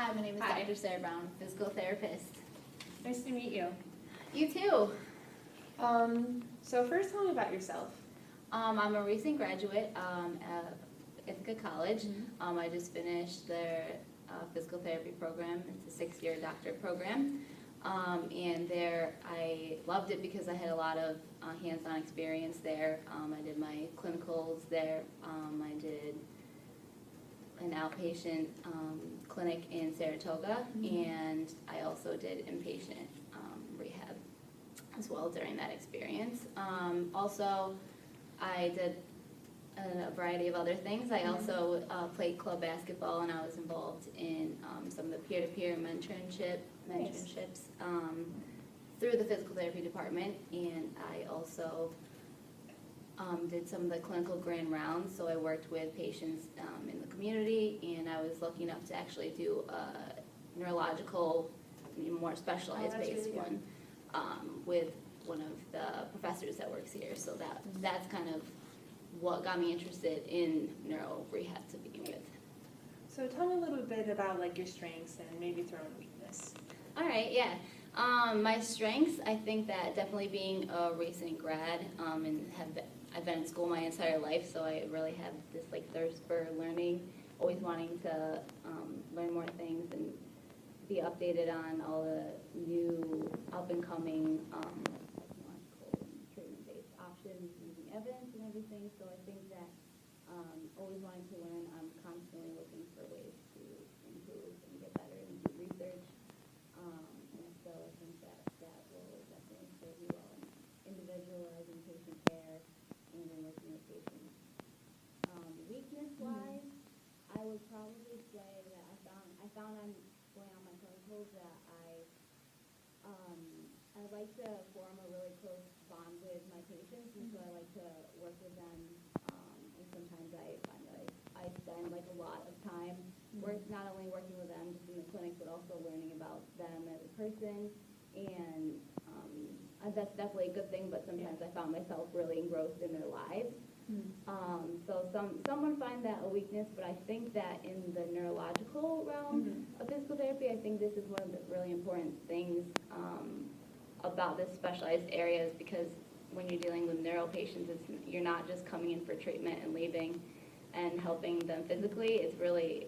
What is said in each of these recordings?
Hi, my name is Hi. Dr. Sara Brown, physical therapist. Nice to meet you. You too. So first tell me about yourself. I'm a recent graduate at Ithaca College. I just finished their physical therapy program. It's a 6-year doctorate program. And there I loved it because I had a lot of hands-on experience there. I did my clinicals there. I did an outpatient clinic in Saratoga, and I also did inpatient rehab as well during that experience. Also, I did a variety of other things. I also played club basketball, and I was involved in some of the peer-to-peer mentorships through the physical therapy department, and I also did some of the clinical grand rounds. So I worked with patients in the community, and I was lucky enough to actually do a neurological, more specialized based really one with one of the professors that works here. So that's kind of what got me interested in neuro rehab to begin with. So tell me a little bit about like your strengths and maybe throw in weakness. All right, yeah. My strengths, I think that definitely being a recent grad and I've been in school my entire life, so I really have this like thirst for learning, always wanting to learn more things and be updated on all the new up-and-coming technological treatment-based options using evidence and everything. So I think that always wanting to learn, I'm constantly looking for ways to improve and get better and do research. And so I think that will definitely serve you well in individualizing patient care and in working with patients. Weakness-wise, I would probably say that I found on going on my clinicals that I like to form a really close bond with my patients, and so I like to work with them. And sometimes I find that I spend like a lot of time not only working with them just in the clinic, but also learning about them as a person. And that's definitely a good thing, but sometimes I found myself really engrossed in their lives. So some would find that a weakness, but I think that in the neurological realm of physical therapy, I think this is one of the really important things about this specialized areas, because when you're dealing with neuro patients, you're not just coming in for treatment and leaving and helping them physically. It's really,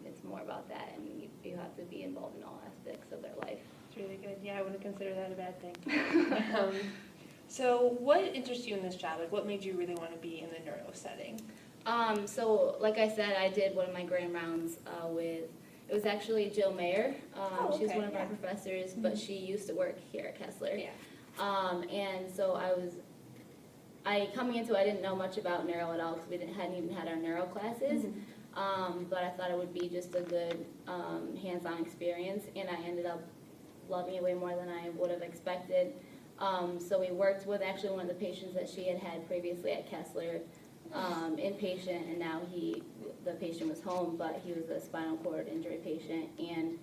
it's more about that, and you have to be involved in all aspects of their life. It's really good. Yeah, I wouldn't consider that a bad thing. So what interests you in this job? Like what made you really want to be in the neuro setting? So like I said, I did one of my grand rounds with, it was actually Jill Mayer. She's one of our professors, but she used to work here at Kessler. Yeah. And so coming into it, I didn't know much about neuro at all because we hadn't even had our neuro classes. But I thought it would be just a good hands-on experience, and I ended up loving it way more than I would have expected. So we worked with actually one of the patients that she had previously at Kessler, inpatient, and now the patient was home, but he was a spinal cord injury patient, and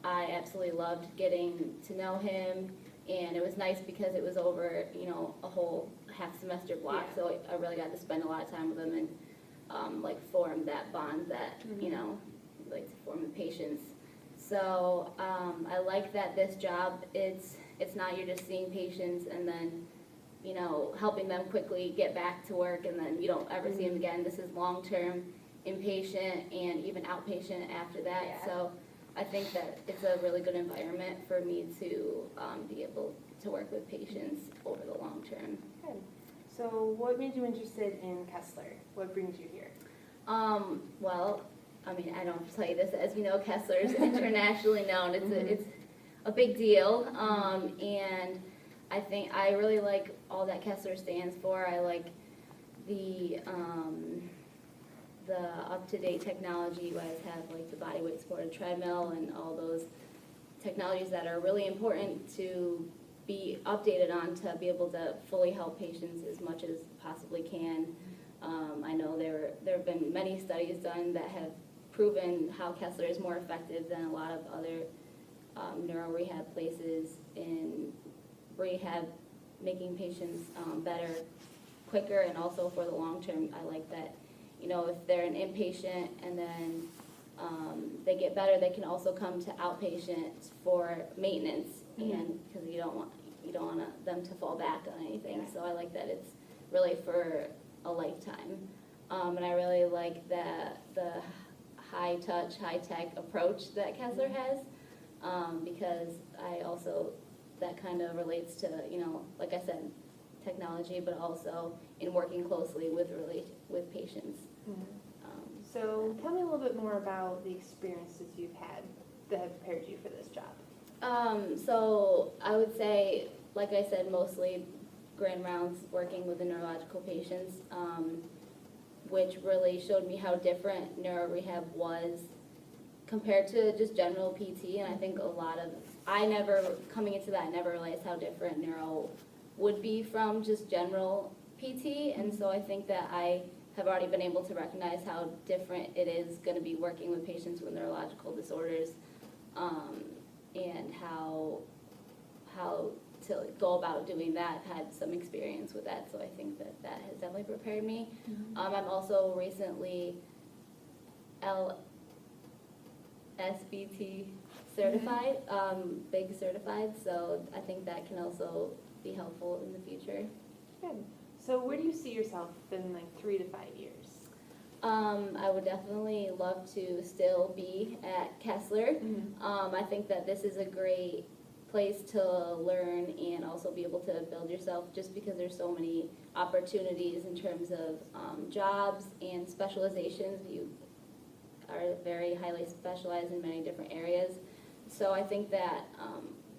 I absolutely loved getting to know him, and it was nice because it was over, a whole half semester block, so I really got to spend a lot of time with him and like form that bond that, like to form with patients. So I like that this job, it's not you're just seeing patients and then, helping them quickly get back to work and then you don't ever see them again. This is long-term inpatient and even outpatient after that. Yeah. So I think that it's a really good environment for me to be able to work with patients over the long term. Good. So what made you interested in Kessler? What brings you here? Well, I mean, I don't have to tell you this, as we know, Kessler is internationally known. It's a big deal, and I think I really like all that Kessler stands for. I like the up-to-date technology. You guys have like the body weight supported treadmill and all those technologies that are really important to be updated on to be able to fully help patients as much as possibly can. I know there have been many studies done that have proven how Kessler is more effective than a lot of other neuro rehab places in rehab, making patients better quicker, and also for the long term. I like that, if they're an inpatient and then they get better, they can also come to outpatient for maintenance, and because you don't want them to fall back on anything. So I like that it's really for a lifetime, and I really like the high touch, high tech approach that Kessler has, because I also that kind of relates to, like I said, technology, but also in working closely with patients. So tell me a little bit more about the experiences you've had that have prepared you for this job. So I would say, like I said, mostly grand rounds working with the neurological patients, which really showed me how different neuro rehab was compared to just general PT. And I think coming into that, I never realized how different neuro would be from just general PT. And so I think that I have already been able to recognize how different it is going to be working with patients with neurological disorders, and how to go about doing that. I've had some experience with that, so I think that has definitely prepared me. I'm also recently LSBT certified, big certified, so I think that can also be helpful in the future. Good. So where do you see yourself in like 3 to 5 years? I would definitely love to still be at Kessler. I think that this is a great place to learn and also be able to build yourself, just because there's so many opportunities in terms of jobs and specializations. You are very highly specialized in many different areas. So I think that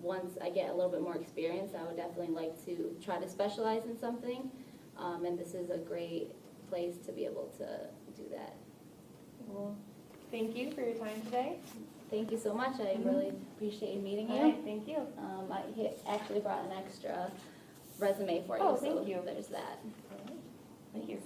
once I get a little bit more experience, I would definitely like to try to specialize in something. And this is a great place to be able to do that. Well, thank you for your time today. Thank you so much. I really appreciate meeting you. All right, thank you. I actually brought an extra resume for you. Oh, thank you. There's that. All right. Thank you.